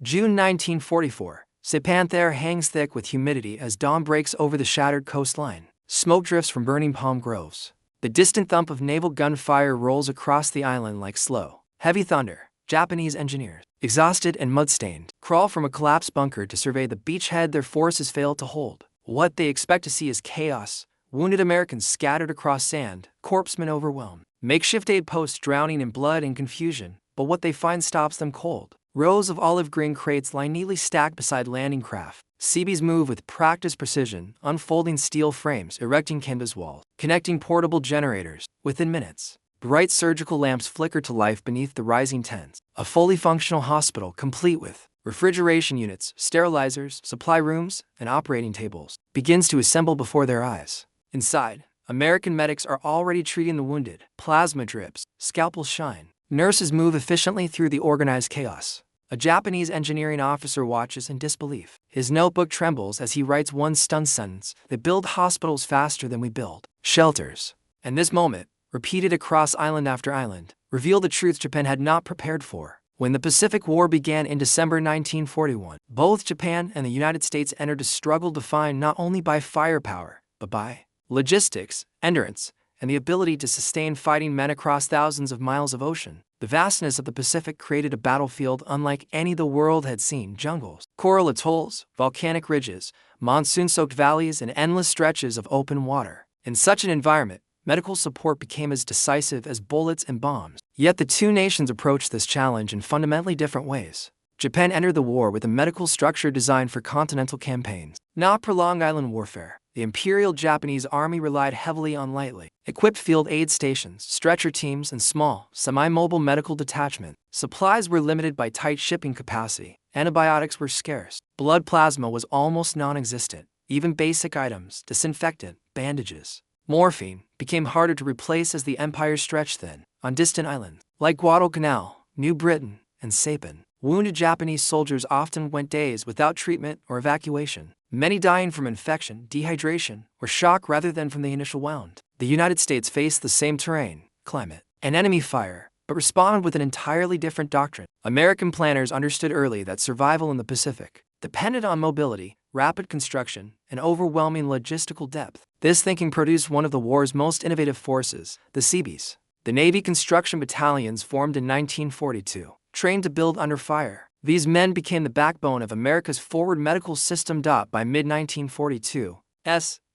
June 1944. Saipan there hangs thick with humidity as dawn breaks over the shattered coastline. Smoke drifts from burning palm groves. The distant thump of naval gunfire rolls across the island like slow, heavy thunder. Japanese engineers, exhausted and mud-stained, crawl from a collapsed bunker to survey the beachhead their forces failed to hold. What they expect to see is chaos. Wounded Americans scattered across sand, corpsemen overwhelmed, makeshift aid posts drowning in blood and confusion, but what they find stops them cold. Rows of olive green crates lie neatly stacked beside landing craft. Seabees move with practiced precision, unfolding steel frames, erecting canvas walls, connecting portable generators. Within minutes, bright surgical lamps flicker to life beneath the rising tents. A fully functional hospital, complete with refrigeration units, sterilizers, supply rooms, and operating tables, begins to assemble before their eyes. Inside, American medics are already treating the wounded. Plasma drips, scalpels shine. Nurses move efficiently through the organized chaos. A Japanese engineering officer watches in disbelief. His notebook trembles as he writes one stunned sentence: "They build hospitals faster than we build shelters." And this moment, repeated across island after island, revealed the truth Japan had not prepared for. When the Pacific War began in December 1941, both Japan and the United States entered a struggle defined not only by firepower, but by logistics, endurance, and the ability to sustain fighting men across thousands of miles of ocean. The vastness of the Pacific created a battlefield unlike any the world had seen: jungles, coral atolls, volcanic ridges, monsoon-soaked valleys, and endless stretches of open water. In such an environment, medical support became as decisive as bullets and bombs. Yet the two nations approached this challenge in fundamentally different ways. Japan entered the war with a medical structure designed for continental campaigns, not prolonged island warfare. The Imperial Japanese Army relied heavily on lightly equipped field aid stations, stretcher teams, and small, semi-mobile medical detachments. Supplies were limited by tight shipping capacity. Antibiotics were scarce. Blood plasma was almost non-existent. Even basic items, disinfectant, bandages, morphine, became harder to replace as the empire stretched thin. On distant islands, like Guadalcanal, New Britain, and Saipan, wounded Japanese soldiers often went days without treatment or evacuation, many dying from infection, dehydration, or shock rather than from the initial wound. The United States faced the same terrain, climate, and enemy fire, but responded with an entirely different doctrine. American planners understood early that survival in the Pacific depended on mobility, rapid construction, and overwhelming logistical depth. This thinking produced one of the war's most innovative forces, the Seabees. The Navy construction battalions formed in 1942, trained to build under fire. These men became the backbone of America's forward medical system. By mid-1942,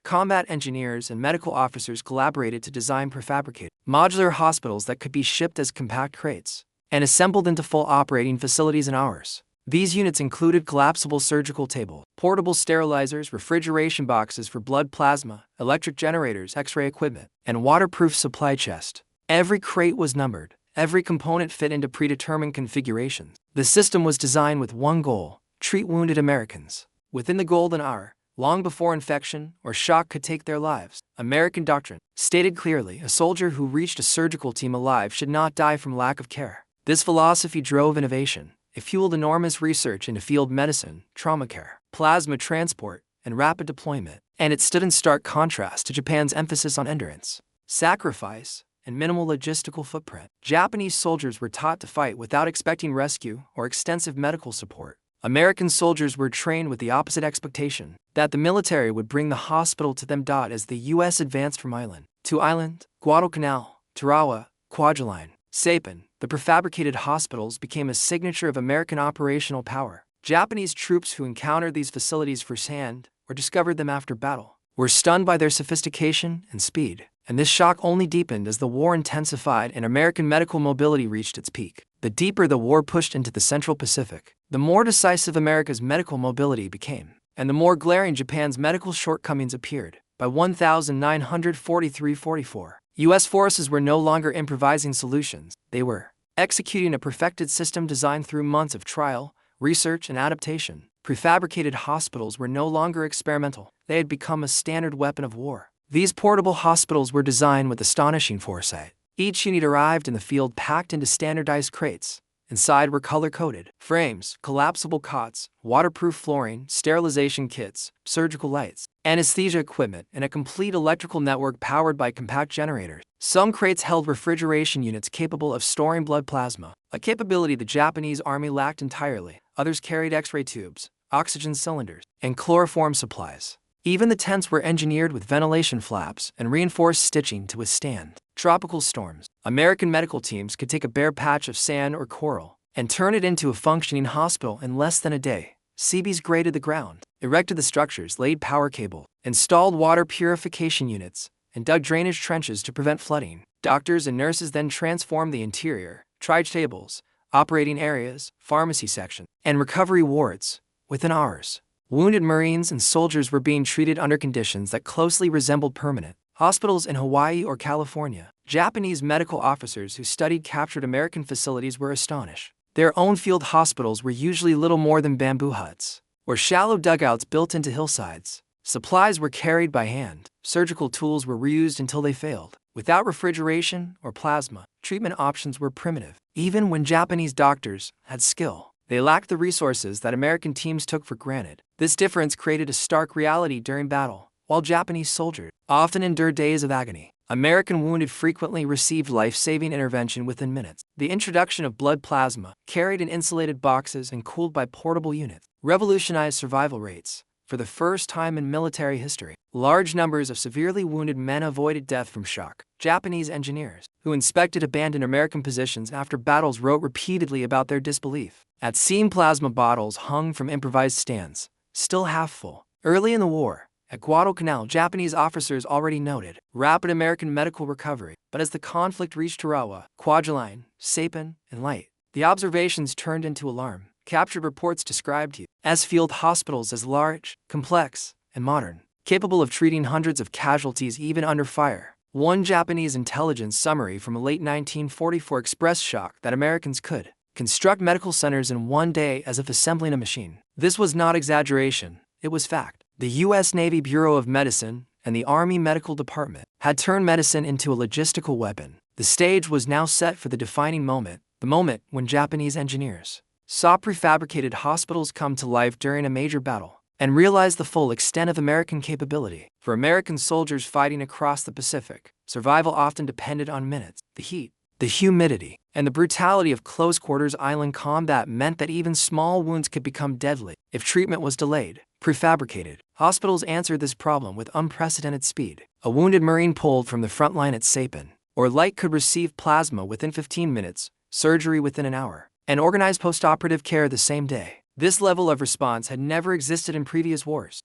combat engineers and medical officers collaborated to design prefabricated, modular hospitals that could be shipped as compact crates and assembled into full operating facilities in hours. These units included collapsible surgical tables, portable sterilizers, refrigeration boxes for blood plasma, electric generators, X-ray equipment, and waterproof supply chest. Every crate was numbered. Every component fit into predetermined configurations. The system was designed with one goal: treat wounded Americans within the golden hour, long before infection or shock could take their lives. American doctrine stated clearly: a soldier who reached a surgical team alive should not die from lack of care. This philosophy drove innovation. It fueled enormous research into field medicine, trauma care, plasma transport, and rapid deployment. And it stood in stark contrast to Japan's emphasis on endurance, sacrifice, and minimal logistical footprint. Japanese soldiers were taught to fight without expecting rescue or extensive medical support. American soldiers were trained with the opposite expectation, that the military would bring the hospital to them. As the U.S. advanced from island to island, Guadalcanal, Tarawa, Kwajalein, Saipan, the prefabricated hospitals became a signature of American operational power. Japanese troops who encountered these facilities firsthand, or discovered them after battle, were stunned by their sophistication and speed. And this shock only deepened as the war intensified and American medical mobility reached its peak. The deeper the war pushed into the Central Pacific, the more decisive America's medical mobility became, and the more glaring Japan's medical shortcomings appeared. By 1943-44, U.S. forces were no longer improvising solutions. They were executing a perfected system designed through months of trial, research, and adaptation. Prefabricated hospitals were no longer experimental. They had become a standard weapon of war. These portable hospitals were designed with astonishing foresight. Each unit arrived in the field packed into standardized crates. Inside were color-coded frames, collapsible cots, waterproof flooring, sterilization kits, surgical lights, anesthesia equipment, and a complete electrical network powered by compact generators. Some crates held refrigeration units capable of storing blood plasma, a capability the Japanese army lacked entirely. Others carried X-ray tubes, oxygen cylinders, and chloroform supplies. Even the tents were engineered with ventilation flaps and reinforced stitching to withstand tropical storms. American medical teams could take a bare patch of sand or coral and turn it into a functioning hospital in less than a day. Seabees graded the ground, erected the structures, laid power cable, installed water purification units, and dug drainage trenches to prevent flooding. Doctors and nurses then transformed the interior, triage tables, operating areas, pharmacy sections, and recovery wards. Within hours, wounded Marines and soldiers were being treated under conditions that closely resembled permanent hospitals in Hawaii or California. Japanese medical officers who studied captured American facilities were astonished. Their own field hospitals were usually little more than bamboo huts, or shallow dugouts built into hillsides. Supplies were carried by hand. Surgical tools were reused until they failed. Without refrigeration or plasma, treatment options were primitive. Even when Japanese doctors had skill, they lacked the resources that American teams took for granted. This difference created a stark reality during battle. While Japanese soldiers often endured days of agony, American wounded frequently received life-saving intervention within minutes. The introduction of blood plasma, carried in insulated boxes and cooled by portable units, revolutionized survival rates. For the first time in military history, large numbers of severely wounded men avoided death from shock. Japanese engineers, who inspected abandoned American positions after battles, wrote repeatedly about their disbelief at seeing plasma bottles hung from improvised stands, still half full. Early in the war, at Guadalcanal, Japanese officers already noted rapid American medical recovery, but as the conflict reached Tarawa, Kwajalein, Saipan, and Leyte, the observations turned into alarm. Captured reports described U.S. field hospitals as large, complex, and modern, capable of treating hundreds of casualties even under fire. One Japanese intelligence summary from late 1944 expressed shock that Americans could construct medical centers in one day as if assembling a machine. This was not exaggeration, it was fact. The U.S. Navy Bureau of Medicine and the Army Medical Department had turned medicine into a logistical weapon. The stage was now set for the defining moment, the moment when Japanese engineers saw prefabricated hospitals come to life during a major battle and realized the full extent of American capability. For American soldiers fighting across the Pacific, survival often depended on minutes. The heat, the humidity, and the brutality of close-quarters island combat meant that even small wounds could become deadly if treatment was delayed. Prefabricated hospitals answered this problem with unprecedented speed. A wounded Marine pulled from the front line at Saipan or Leyte could receive plasma within 15 minutes, surgery within an hour, and organized post-operative care the same day. This level of response had never existed in previous wars.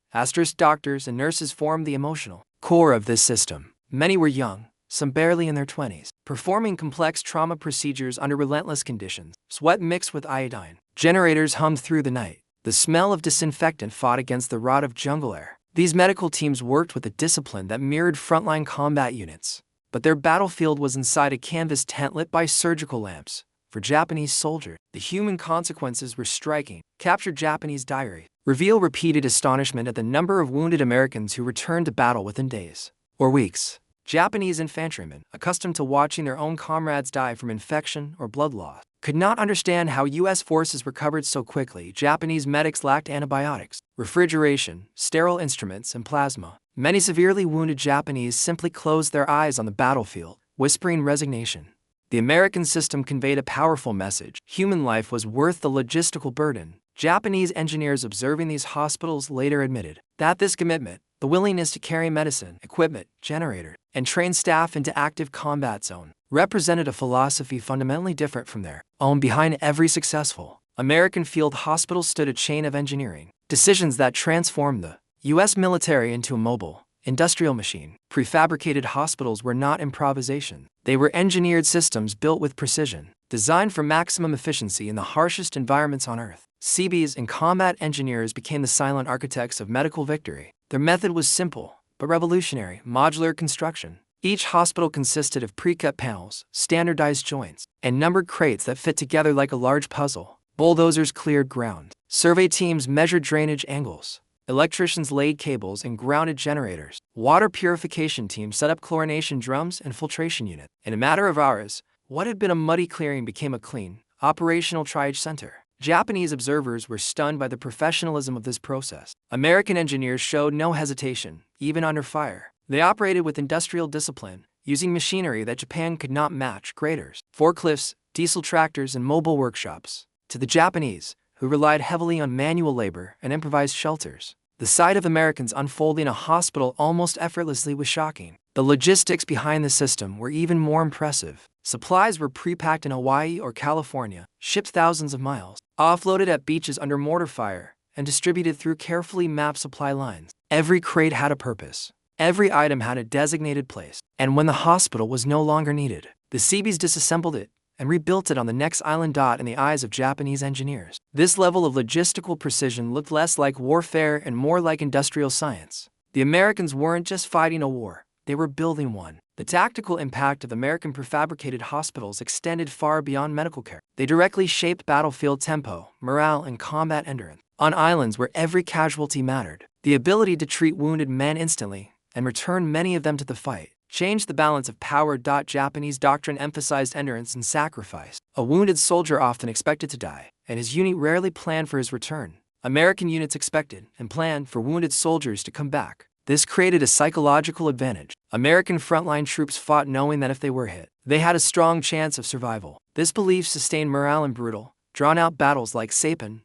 Doctors and nurses formed the emotional core of this system. Many were young, some barely in their 20s, performing complex trauma procedures under relentless conditions. Sweat mixed with iodine. Generators hummed through the night. The smell of disinfectant fought against the rot of jungle air. These medical teams worked with a discipline that mirrored frontline combat units, but their battlefield was inside a canvas tent lit by surgical lamps. For Japanese soldiers, the human consequences were striking. Captured Japanese diary reveal repeated astonishment at the number of wounded Americans who returned to battle within days or weeks. Japanese infantrymen, accustomed to watching their own comrades die from infection or blood loss, could not understand how U.S. forces recovered so quickly. Japanese medics lacked antibiotics, refrigeration, sterile instruments, and plasma. Many severely wounded Japanese simply closed their eyes on the battlefield, whispering resignation. The American system conveyed a powerful message. Human life was worth the logistical burden. Japanese engineers observing these hospitals later admitted that this commitment, the willingness to carry medicine, equipment, generators, and train staff into active combat zone, represented a philosophy fundamentally different from their own. Behind every successful American field hospital stood a chain of engineering decisions that transformed the U.S. military into a mobile, industrial machine. Prefabricated hospitals were not improvisation. They were engineered systems built with precision, designed for maximum efficiency in the harshest environments on Earth. Seabees and combat engineers became the silent architects of medical victory. Their method was simple, but revolutionary: modular construction. Each hospital consisted of pre-cut panels, standardized joints, and numbered crates that fit together like a large puzzle. Bulldozers cleared ground. Survey teams measured drainage angles. Electricians laid cables and grounded generators. Water purification teams set up chlorination drums and filtration units. In a matter of hours, what had been a muddy clearing became a clean, operational triage center. Japanese observers were stunned by the professionalism of this process. American engineers showed no hesitation, even under fire. They operated with industrial discipline, using machinery that Japan could not match: graders, forklifts, diesel tractors, and mobile workshops. To the Japanese, who relied heavily on manual labor and improvised shelters, the sight of Americans unfolding a hospital almost effortlessly was shocking. The logistics behind the system were even more impressive. Supplies were pre-packed in Hawaii or California, shipped thousands of miles, offloaded at beaches under mortar fire, and distributed through carefully mapped supply lines. Every crate had a purpose. Every item had a designated place. And when the hospital was no longer needed, the Seabees disassembled it and rebuilt it on the next island. In the eyes of Japanese engineers, this level of logistical precision looked less like warfare and more like industrial science. The Americans weren't just fighting a war, they were building one. The tactical impact of American prefabricated hospitals extended far beyond medical care. They directly shaped battlefield tempo, morale, and combat endurance. On islands where every casualty mattered, the ability to treat wounded men instantly and return many of them to the fight changed the balance of power. Japanese doctrine emphasized endurance and sacrifice. A wounded soldier often expected to die, and his unit rarely planned for his return. American units expected and planned for wounded soldiers to come back. This created a psychological advantage. American frontline troops fought knowing that if they were hit, they had a strong chance of survival. This belief sustained morale in brutal, drawn-out battles like Saipan,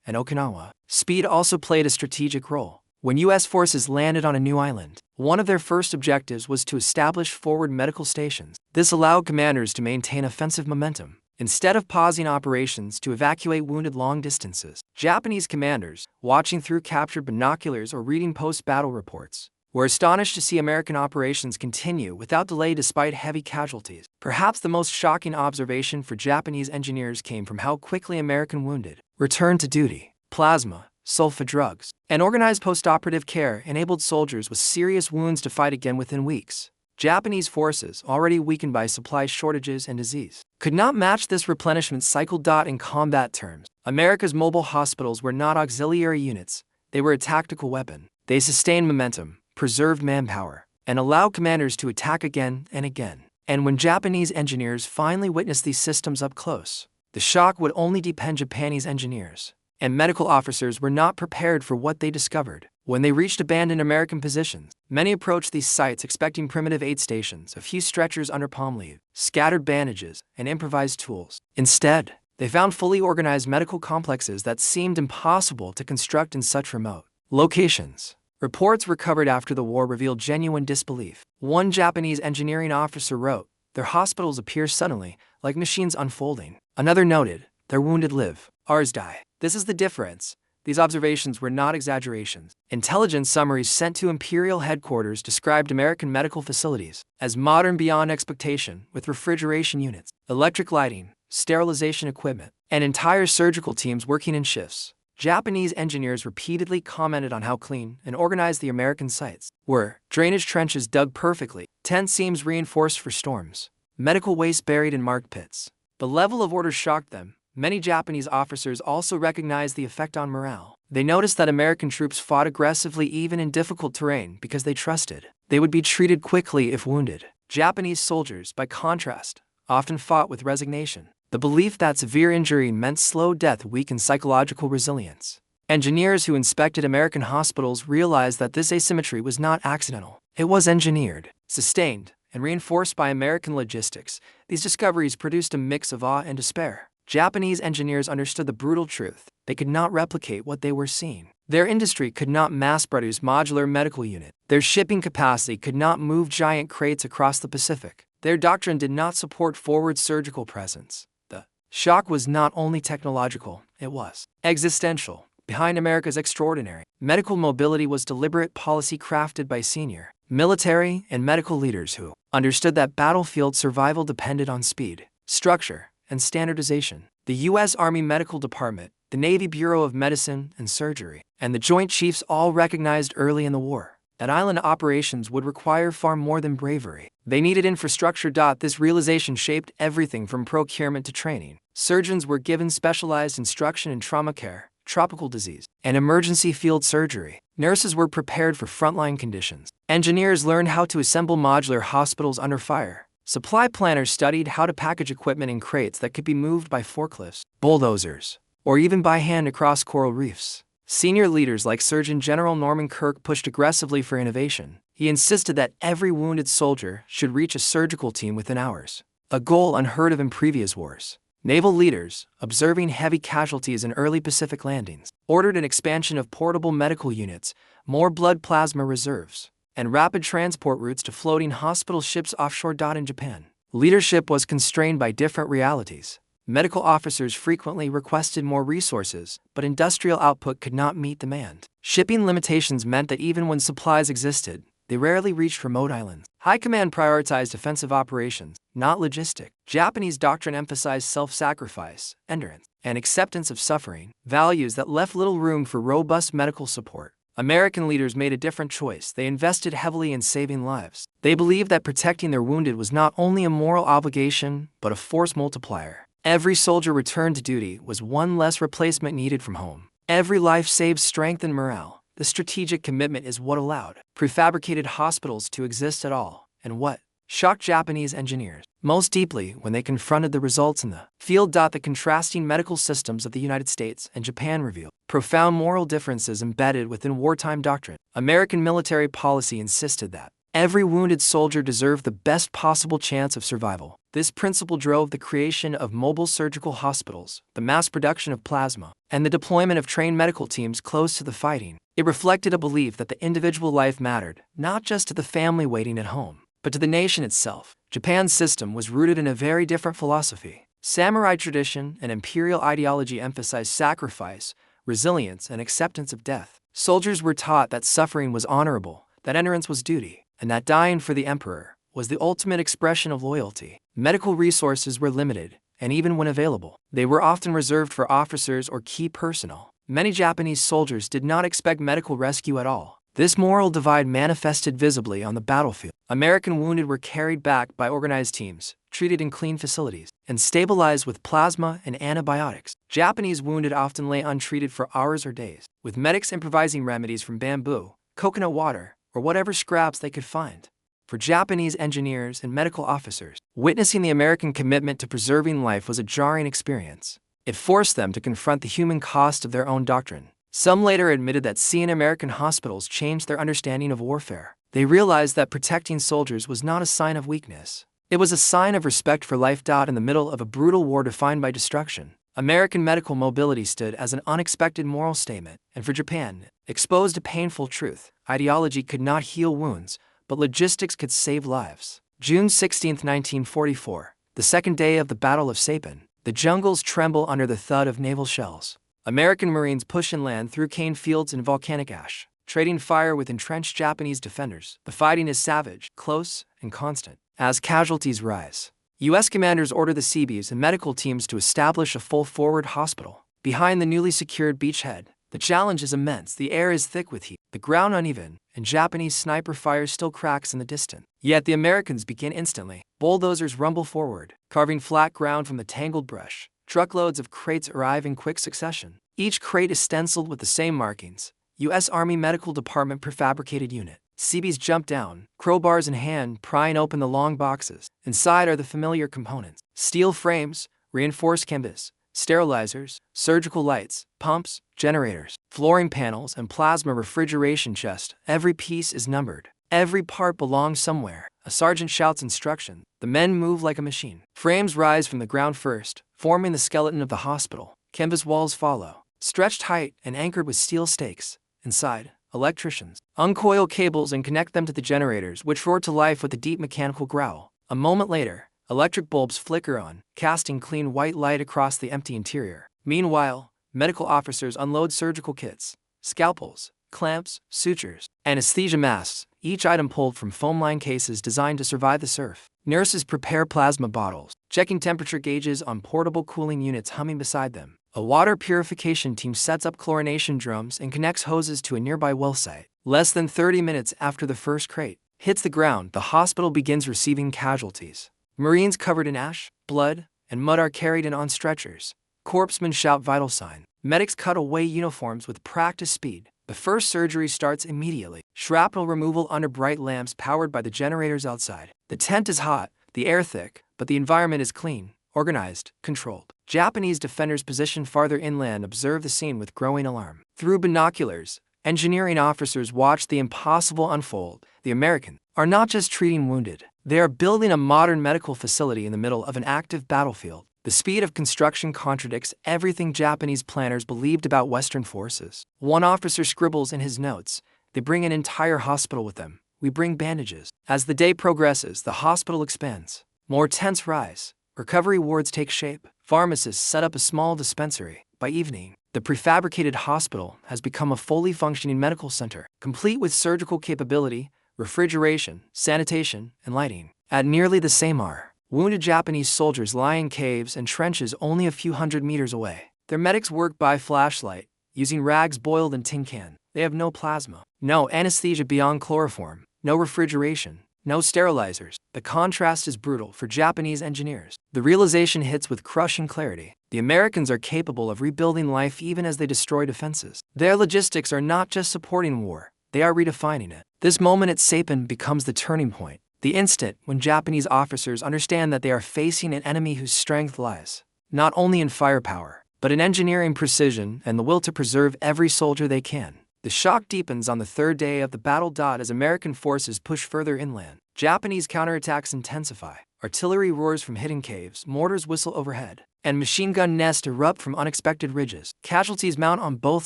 and Okinawa. Speed also played a strategic role. When U.S. forces landed on a new island, one of their first objectives was to establish forward medical stations. This allowed commanders to maintain offensive momentum. Instead of pausing operations to evacuate wounded long distances, Japanese commanders, watching through captured binoculars or reading post-battle reports, were astonished to see American operations continue without delay despite heavy casualties. Perhaps the most shocking observation for Japanese engineers came from how quickly American wounded returned to duty. Plasma, sulfa drugs, and organized post-operative care enabled soldiers with serious wounds to fight again within weeks. Japanese forces, already weakened by supply shortages and disease, could not match this replenishment cycle. In combat terms, America's mobile hospitals were not auxiliary units, they were a tactical weapon. They sustained momentum, preserved manpower, and allowed commanders to attack again and again. And when Japanese engineers finally witnessed these systems up close, the shock would only deepen. Japanese engineers and medical officers were not prepared for what they discovered. When they reached abandoned American positions, many approached these sites expecting primitive aid stations, a few stretchers under palm leaves, scattered bandages, and improvised tools. Instead, they found fully organized medical complexes that seemed impossible to construct in such remote locations. Reports recovered after the war revealed genuine disbelief. One Japanese engineering officer wrote, "Their hospitals appear suddenly, like machines unfolding." Another noted, "Their wounded live, ours die." This is the difference. These observations were not exaggerations. Intelligence summaries sent to Imperial headquarters described American medical facilities as modern beyond expectation, with refrigeration units, electric lighting, sterilization equipment, and entire surgical teams working in shifts. Japanese engineers repeatedly commented on how clean and organized the American sites were. Drainage trenches dug perfectly, tent seams reinforced for storms, medical waste buried in marked pits. The level of order shocked them. Many Japanese officers also recognized the effect on morale. They noticed that American troops fought aggressively even in difficult terrain because they trusted they would be treated quickly if wounded. Japanese soldiers, by contrast, often fought with resignation. The belief that severe injury meant slow death weakened psychological resilience. Engineers who inspected American hospitals realized that this asymmetry was not accidental. It was engineered, sustained, and reinforced by American logistics. These discoveries produced a mix of awe and despair. Japanese engineers understood the brutal truth. They could not replicate what they were seeing. Their industry could not mass-produce modular medical units. Their shipping capacity could not move giant crates across the Pacific. Their doctrine did not support forward surgical presence. The shock was not only technological, it was existential. Behind America's extraordinary medical mobility was deliberate policy crafted by senior military and medical leaders who understood that battlefield survival depended on speed, structure, and standardization. The U.S. Army Medical Department, the Navy Bureau of Medicine and Surgery, and the Joint Chiefs all recognized early in the war that island operations would require far more than bravery. They needed infrastructure. This realization shaped everything from procurement to training. Surgeons were given specialized instruction in trauma care, tropical disease, and emergency field surgery. Nurses were prepared for frontline conditions. Engineers learned how to assemble modular hospitals under fire. Supply planners studied how to package equipment in crates that could be moved by forklifts, bulldozers, or even by hand across coral reefs. Senior leaders like Surgeon General Norman Kirk pushed aggressively for innovation, He insisted that every wounded soldier should reach a surgical team within hours, a goal unheard of in previous wars. Naval leaders, observing heavy casualties in early Pacific landings, ordered an expansion of portable medical units, more blood plasma reserves, and rapid transport routes to floating hospital ships offshore. In Japan, leadership was constrained by different realities. Medical officers frequently requested more resources, but industrial output could not meet demand. Shipping limitations meant that even when supplies existed, they rarely reached remote islands. High command prioritized offensive operations, not logistic. Japanese doctrine emphasized self-sacrifice, endurance, and acceptance of suffering, values that left little room for robust medical support. American leaders made a different choice. They invested heavily in saving lives. They believed that protecting their wounded was not only a moral obligation, but a force multiplier. Every soldier returned to duty was one less replacement needed from home. Every life saved strengthened morale. The strategic commitment is what allowed prefabricated hospitals to exist at all, and what shocked Japanese engineers most deeply when they confronted the results in the field. The contrasting medical systems of the United States and Japan revealed profound moral differences embedded within wartime doctrine. American military policy insisted that every wounded soldier deserved the best possible chance of survival. This principle drove the creation of mobile surgical hospitals, the mass production of plasma, and the deployment of trained medical teams close to the fighting. It reflected a belief that the individual life mattered, not just to the family waiting at home, but to the nation itself. Japan's system was rooted in a very different philosophy. Samurai tradition and imperial ideology emphasized sacrifice, resilience, and acceptance of death. Soldiers were taught that suffering was honorable, that endurance was duty, and that dying for the emperor was the ultimate expression of loyalty. Medical resources were limited, and even when available, they were often reserved for officers or key personnel. Many Japanese soldiers did not expect medical rescue at all. This moral divide manifested visibly on the battlefield. American wounded were carried back by organized teams, treated in clean facilities, and stabilized with plasma and antibiotics. Japanese wounded often lay untreated for hours or days, with medics improvising remedies from bamboo, coconut water, or whatever scraps they could find. For Japanese engineers and medical officers, witnessing the American commitment to preserving life was a jarring experience. It forced them to confront the human cost of their own doctrine. Some later admitted that seeing American hospitals changed their understanding of warfare. They realized that protecting soldiers was not a sign of weakness. It was a sign of respect for life. In the middle of a brutal war defined by destruction, American medical mobility stood as an unexpected moral statement. And for Japan, exposed to painful truth, ideology could not heal wounds, but logistics could save lives. June 16, 1944, the second day of the Battle of Saipan. The jungles tremble under the thud of naval shells. American Marines push inland through cane fields and volcanic ash, trading fire with entrenched Japanese defenders. The fighting is savage, close, and constant. As casualties rise, U.S. commanders order the Seabees and medical teams to establish a full-forward hospital behind the newly secured beachhead. The challenge is immense. The air is thick with heat, the ground uneven, and Japanese sniper fire still cracks in the distance. Yet the Americans begin instantly. Bulldozers rumble forward, carving flat ground from the tangled brush. Truckloads of crates arrive in quick succession. Each crate is stenciled with the same markings. U.S. Army Medical Department Prefabricated Unit. Seabees jump down, crowbars in hand, prying open the long boxes. Inside are the familiar components: steel frames, reinforced canvas, sterilizers, surgical lights, pumps, generators, flooring panels, and plasma refrigeration chest. Every piece is numbered. Every part belongs somewhere. A sergeant shouts instruction. The men move like a machine. Frames rise from the ground first, forming the skeleton of the hospital. Canvas walls follow, stretched height and anchored with steel stakes. Inside, electricians uncoil cables and connect them to the generators, which roar to life with a deep mechanical growl. A moment later, electric bulbs flicker on, casting clean white light across the empty interior. Meanwhile, medical officers unload surgical kits, scalpels, clamps, sutures, anesthesia masks, each item pulled from foam line cases designed to survive the surf. Nurses prepare plasma bottles, checking temperature gauges on portable cooling units humming beside them. A water purification team sets up chlorination drums and connects hoses to a nearby well site. Less than 30 minutes after the first crate hits the ground, the hospital begins receiving casualties. Marines covered in ash, blood, and mud are carried in on stretchers. Corpsmen shout vital signs. Medics cut away uniforms with practiced speed. The first surgery starts immediately. Shrapnel removal under bright lamps powered by the generators outside. The tent is hot, the air thick, but the environment is clean, organized, controlled. Japanese defenders positioned farther inland observe the scene with growing alarm. Through binoculars, Engineering officers watch the impossible unfold. The Americans are not just treating wounded, they are building a modern medical facility in the middle of an active battlefield. The speed of construction contradicts everything Japanese planners believed about Western forces. One officer scribbles in his notes, "They bring an entire hospital with them. We bring bandages." As the day progresses, the hospital expands. More tents rise. Recovery wards take shape. Pharmacists set up a small dispensary. By evening, the prefabricated hospital has become a fully functioning medical center, complete with surgical capability, refrigeration, sanitation, and lighting. At nearly the same hour, wounded Japanese soldiers lie in caves and trenches only a few hundred meters away. Their medics work by flashlight, using rags boiled in tin cans. They have no plasma, no anesthesia beyond chloroform, no refrigeration, no sterilizers. The contrast is brutal for Japanese engineers. The realization hits with crushing clarity. The Americans are capable of rebuilding life even as they destroy defenses. Their logistics are not just supporting war, they are redefining it. This moment at Saipan becomes the turning point, the instant when Japanese officers understand that they are facing an enemy whose strength lies not only in firepower, but in engineering precision and the will to preserve every soldier they can. The shock deepens on the third day of the battle. As American forces push further inland, Japanese counterattacks intensify. Artillery roars from hidden caves, mortars whistle overhead, and machine gun nests erupt from unexpected ridges. Casualties mount on both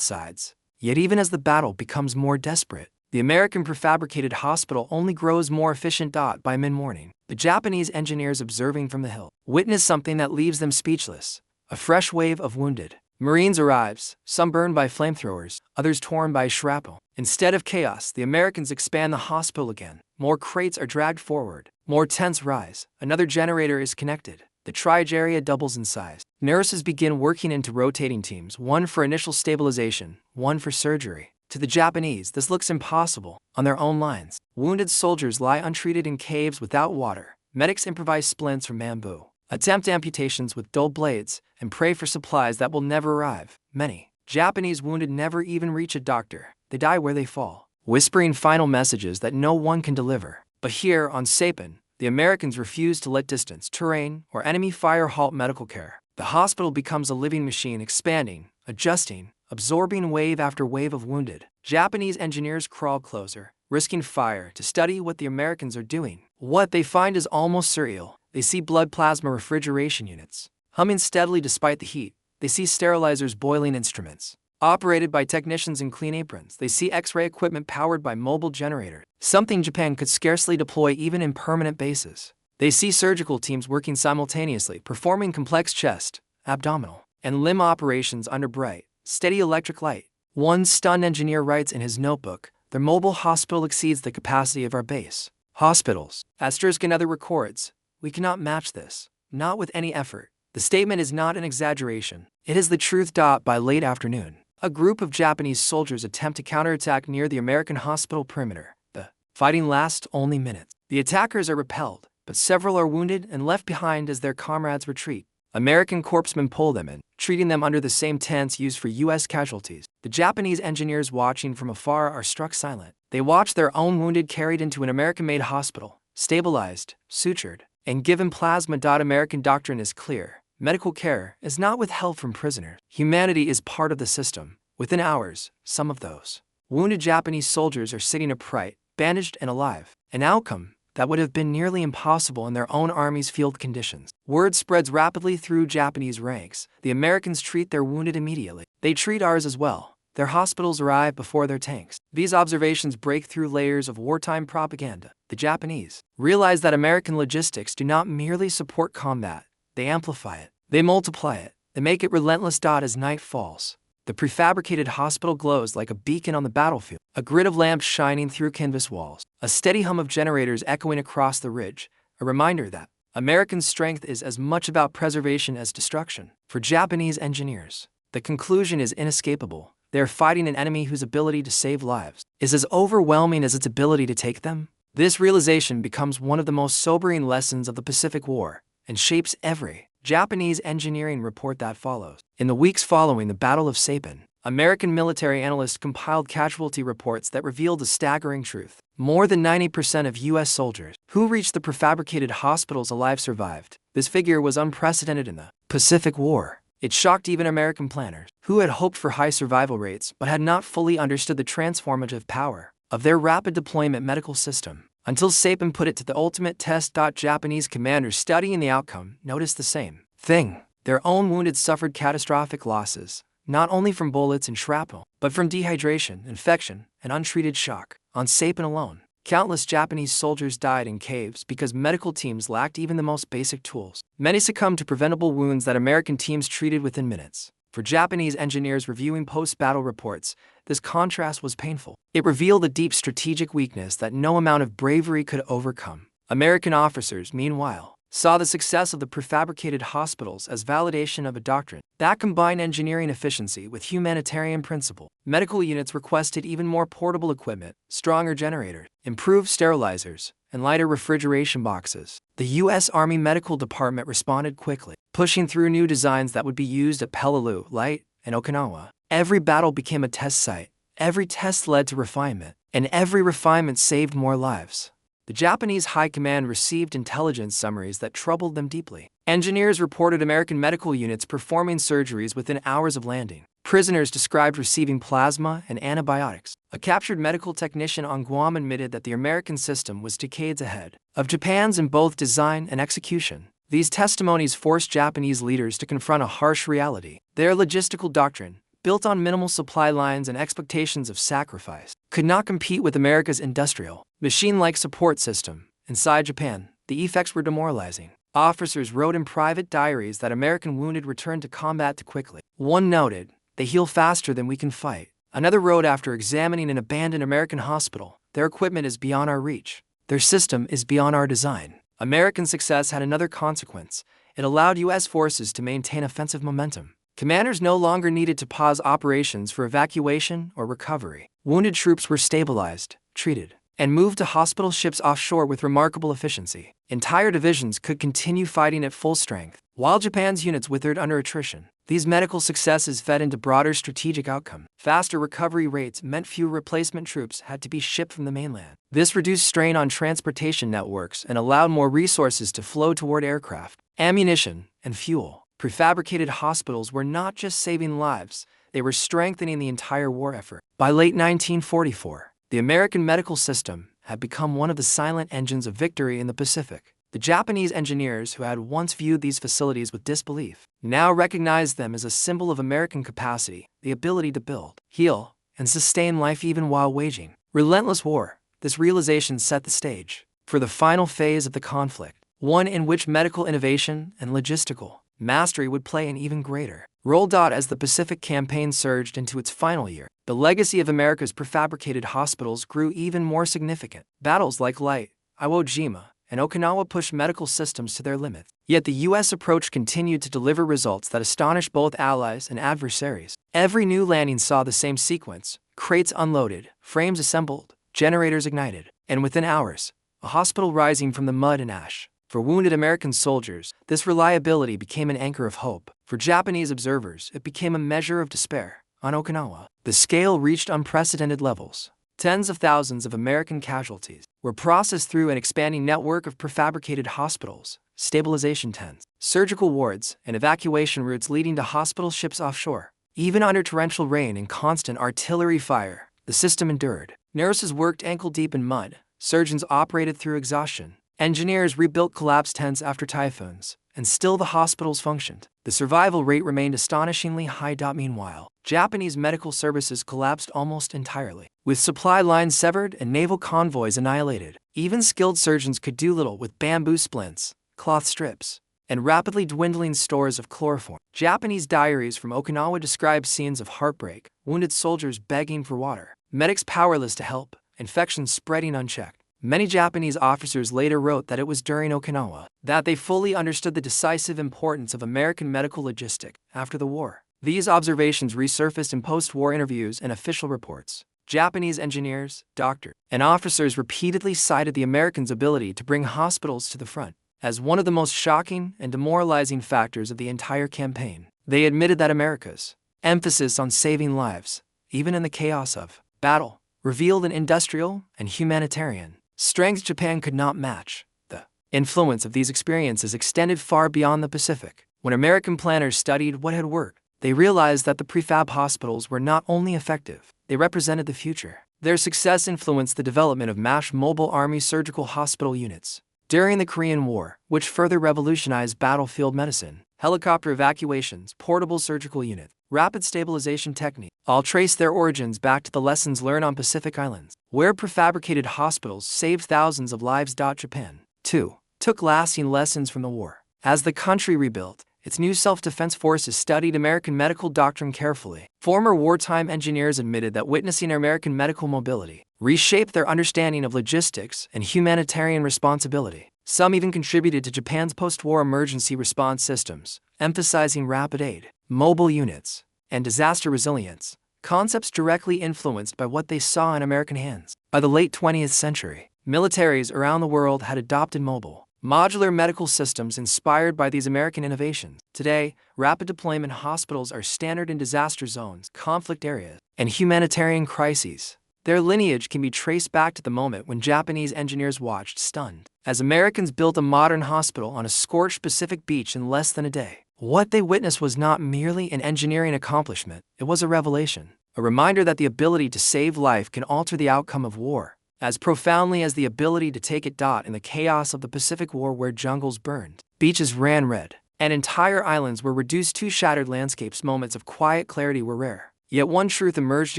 sides. Yet even as the battle becomes more desperate, the American prefabricated hospital only grows more efficient. By mid-morning, the Japanese engineers observing from the hill witness something that leaves them speechless. A fresh wave of wounded Marines arrives, some burned by flamethrowers, others torn by shrapnel. Instead of chaos, the Americans expand the hospital again. More crates are dragged forward. More tents rise. Another generator is connected. The triage area doubles in size. Nurses begin working into rotating teams, one for initial stabilization, one for surgery. To the Japanese, this looks impossible. On their own lines, wounded soldiers lie untreated in caves without water. Medics improvise splints from bamboo, attempt amputations with dull blades, and pray for supplies that will never arrive. Many Japanese wounded never even reach a doctor. They die where they fall, whispering final messages that no one can deliver. But here on Saipan, the Americans refuse to let distance, terrain, or enemy fire halt medical care. The hospital becomes a living machine, expanding, adjusting, absorbing wave after wave of wounded. Japanese engineers crawl closer, risking fire to study what the Americans are doing. What they find is almost surreal. They see blood plasma refrigeration units humming steadily despite the heat. They see sterilizers boiling instruments operated by technicians in clean aprons. They see X-ray equipment powered by mobile generators, something Japan could scarcely deploy even in permanent bases. They see surgical teams working simultaneously, performing complex chest, abdominal, and limb operations under bright, steady electric light. One stunned engineer writes in his notebook, "Their mobile hospital exceeds the capacity of our base hospitals." Asterisk another records, "We cannot match this, not with any effort." The statement is not an exaggeration. It is the truth. By late afternoon, a group of Japanese soldiers attempt to counterattack near the American hospital perimeter. The fighting lasts only minutes. The attackers are repelled, but several are wounded and left behind as their comrades retreat. American corpsmen pull them in, treating them under the same tents used for U.S. casualties. The Japanese engineers watching from afar are struck silent. They watch their own wounded carried into an American-made hospital, stabilized, sutured, and given plasma. American doctrine is clear. Medical care is not withheld from prisoners. Humanity is part of the system. Within hours, some of those wounded Japanese soldiers are sitting upright, bandaged and alive. An outcome that would have been nearly impossible in their own army's field conditions. Word spreads rapidly through Japanese ranks. The Americans treat their wounded immediately. They treat ours as well. Their hospitals arrive before their tanks. These observations break through layers of wartime propaganda. The Japanese realize that American logistics do not merely support combat. They amplify it. They multiply it. They make it relentless. As night falls, the prefabricated hospital glows like a beacon on the battlefield, a grid of lamps shining through canvas walls, a steady hum of generators echoing across the ridge, a reminder that American strength is as much about preservation as destruction. For Japanese engineers, the conclusion is inescapable. They are fighting an enemy whose ability to save lives is as overwhelming as its ability to take them. This realization becomes one of the most sobering lessons of the Pacific War and shapes every Japanese engineering report that follows. In the weeks following the Battle of Saipan, American military analysts compiled casualty reports that revealed a staggering truth. More than 90% of U.S. soldiers who reached the prefabricated hospitals alive survived. This figure was unprecedented in the Pacific War. It shocked even American planners, who had hoped for high survival rates but had not fully understood the transformative power of their rapid deployment medical system. Until Saipan put it to the ultimate test. Japanese commanders studying the outcome noticed the same thing. Their own wounded suffered catastrophic losses, not only from bullets and shrapnel, but from dehydration, infection, and untreated shock. On Saipan alone, countless Japanese soldiers died in caves because medical teams lacked even the most basic tools. Many succumbed to preventable wounds that American teams treated within minutes. For Japanese engineers reviewing post-battle reports, this contrast was painful. It revealed a deep strategic weakness that no amount of bravery could overcome. American officers, meanwhile, saw the success of the prefabricated hospitals as validation of a doctrine that combined engineering efficiency with humanitarian principle. Medical units requested even more portable equipment, stronger generators, improved sterilizers, and lighter refrigeration boxes. The U.S. Army Medical Department responded quickly, pushing through new designs that would be used at Peleliu, Leyte, and Okinawa. Every battle became a test site, every test led to refinement, and every refinement saved more lives. The Japanese High Command received intelligence summaries that troubled them deeply. Engineers reported American medical units performing surgeries within hours of landing. Prisoners described receiving plasma and antibiotics. A captured medical technician on Guam admitted that the American system was decades ahead of Japan's in both design and execution. These testimonies forced Japanese leaders to confront a harsh reality. Their logistical doctrine, built on minimal supply lines and expectations of sacrifice, could not compete with America's industrial, machine-like support system. Inside Japan, the effects were demoralizing. Officers wrote in private diaries that American wounded returned to combat too quickly. One noted, "They heal faster than we can fight." Another wrote after examining an abandoned American hospital, "Their equipment is beyond our reach. Their system is beyond our design." American success had another consequence. It allowed U.S. forces to maintain offensive momentum. Commanders no longer needed to pause operations for evacuation or recovery. Wounded troops were stabilized, treated, and moved to hospital ships offshore with remarkable efficiency. Entire divisions could continue fighting at full strength, while Japan's units withered under attrition. These medical successes fed into broader strategic outcome. Faster recovery rates meant fewer replacement troops had to be shipped from the mainland. This reduced strain on transportation networks and allowed more resources to flow toward aircraft, ammunition, and fuel. Prefabricated hospitals were not just saving lives, they were strengthening the entire war effort. By late 1944, the American medical system had become one of the silent engines of victory in the Pacific. The Japanese engineers who had once viewed these facilities with disbelief now recognized them as a symbol of American capacity, the ability to build, heal, and sustain life even while waging relentless war. This realization set the stage for the final phase of the conflict, one in which medical innovation and logistical mastery would play an even greater role. As the Pacific Campaign surged into its final year, the legacy of America's prefabricated hospitals grew even more significant. Battles like Leyte, Iwo Jima, and Okinawa pushed medical systems to their limits. Yet the U.S. approach continued to deliver results that astonished both allies and adversaries. Every new landing saw the same sequence: crates unloaded, frames assembled, generators ignited, and within hours, a hospital rising from the mud and ash. For wounded American soldiers, this reliability became an anchor of hope. For Japanese observers, it became a measure of despair. On Okinawa, the scale reached unprecedented levels. Tens of thousands of American casualties were processed through an expanding network of prefabricated hospitals, stabilization tents, surgical wards, and evacuation routes leading to hospital ships offshore. Even under torrential rain and constant artillery fire, the system endured. Nurses worked ankle-deep in mud, surgeons operated through exhaustion, engineers rebuilt collapsed tents after typhoons, and still the hospitals functioned. The survival rate remained astonishingly high. Meanwhile, Japanese medical services collapsed almost entirely. With supply lines severed and naval convoys annihilated, even skilled surgeons could do little with bamboo splints, cloth strips, and rapidly dwindling stores of chloroform. Japanese diaries from Okinawa describe scenes of heartbreak, wounded soldiers begging for water, medics powerless to help, infections spreading unchecked. Many Japanese officers later wrote that it was during Okinawa that they fully understood the decisive importance of American medical logistics after the war. These observations resurfaced in post-war interviews and official reports. Japanese engineers, doctors, and officers repeatedly cited the Americans' ability to bring hospitals to the front as one of the most shocking and demoralizing factors of the entire campaign. They admitted that America's emphasis on saving lives, even in the chaos of battle, revealed an industrial and humanitarian strength Japan could not match. The influence of these experiences extended far beyond the Pacific. When American planners studied what had worked, they realized that the prefab hospitals were not only effective, they represented the future. Their success influenced the development of MASH mobile army surgical hospital units during the Korean War, which further revolutionized battlefield medicine. Helicopter evacuations, portable surgical units, rapid stabilization technique all trace their origins back to the lessons learned on Pacific Islands, where prefabricated hospitals saved thousands of lives. Japan, too, took lasting lessons from the war. As the country rebuilt, its new self-defense forces studied American medical doctrine carefully. Former wartime engineers admitted that witnessing American medical mobility reshaped their understanding of logistics and humanitarian responsibility. Some even contributed to Japan's post-war emergency response systems, emphasizing rapid aid, mobile units, and disaster resilience, concepts directly influenced by what they saw in American hands. By the late 20th century, militaries around the world had adopted mobile, modular medical systems inspired by these American innovations. Today, rapid deployment hospitals are standard in disaster zones, conflict areas, and humanitarian crises. Their lineage can be traced back to the moment when Japanese engineers watched stunned as Americans built a modern hospital on a scorched Pacific beach in less than a day. What they witnessed was not merely an engineering accomplishment, it was a revelation, a reminder that the ability to save life can alter the outcome of war, as profoundly as the ability to take it. In the chaos of the Pacific War, where jungles burned, beaches ran red, and entire islands were reduced to shattered landscapes, moments of quiet clarity were rare. Yet one truth emerged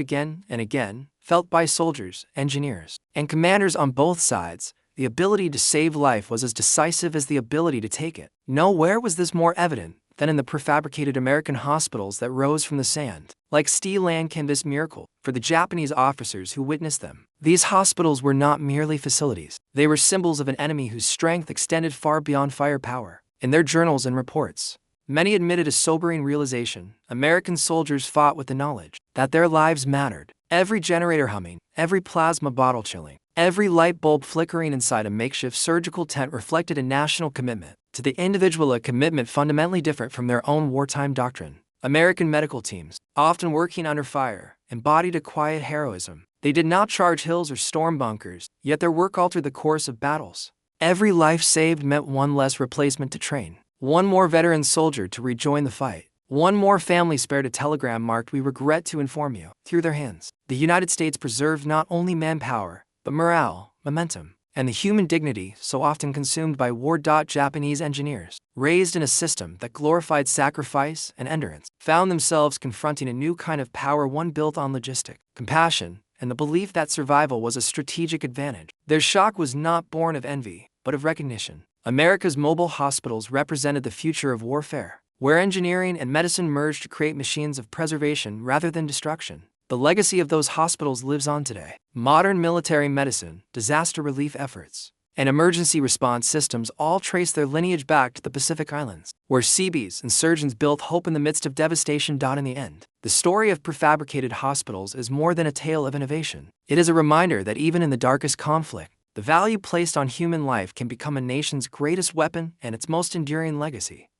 again and again, felt by soldiers, engineers, and commanders on both sides: the ability to save life was as decisive as the ability to take it. Nowhere was this more evident than in the prefabricated American hospitals that rose from the sand, like steel and canvas miracle, for the Japanese officers who witnessed them. These hospitals were not merely facilities, they were symbols of an enemy whose strength extended far beyond firepower. In their journals and reports, many admitted a sobering realization: American soldiers fought with the knowledge that their lives mattered. Every generator humming, every plasma bottle chilling, every light bulb flickering inside a makeshift surgical tent reflected a national commitment to the individual, a commitment fundamentally different from their own wartime doctrine. American medical teams, often working under fire, embodied a quiet heroism. They did not charge hills or storm bunkers, yet their work altered the course of battles. Every life saved meant one less replacement to train, one more veteran soldier to rejoin the fight, one more family spared a telegram marked "We regret to inform you." Through their hands, the United States preserved not only manpower, but morale, momentum, and the human dignity so often consumed by war. Japanese engineers, raised in a system that glorified sacrifice and endurance, found themselves confronting a new kind of power, one built on logistic, compassion, and the belief that survival was a strategic advantage. Their shock was not born of envy, but of recognition. America's mobile hospitals represented the future of warfare, where engineering and medicine merged to create machines of preservation rather than destruction. The legacy of those hospitals lives on today. Modern military medicine, disaster relief efforts, and emergency response systems all trace their lineage back to the Pacific Islands, where Seabees and surgeons built hope in the midst of devastation. In the end, the story of prefabricated hospitals is more than a tale of innovation. It is a reminder that even in the darkest conflict, the value placed on human life can become a nation's greatest weapon and its most enduring legacy.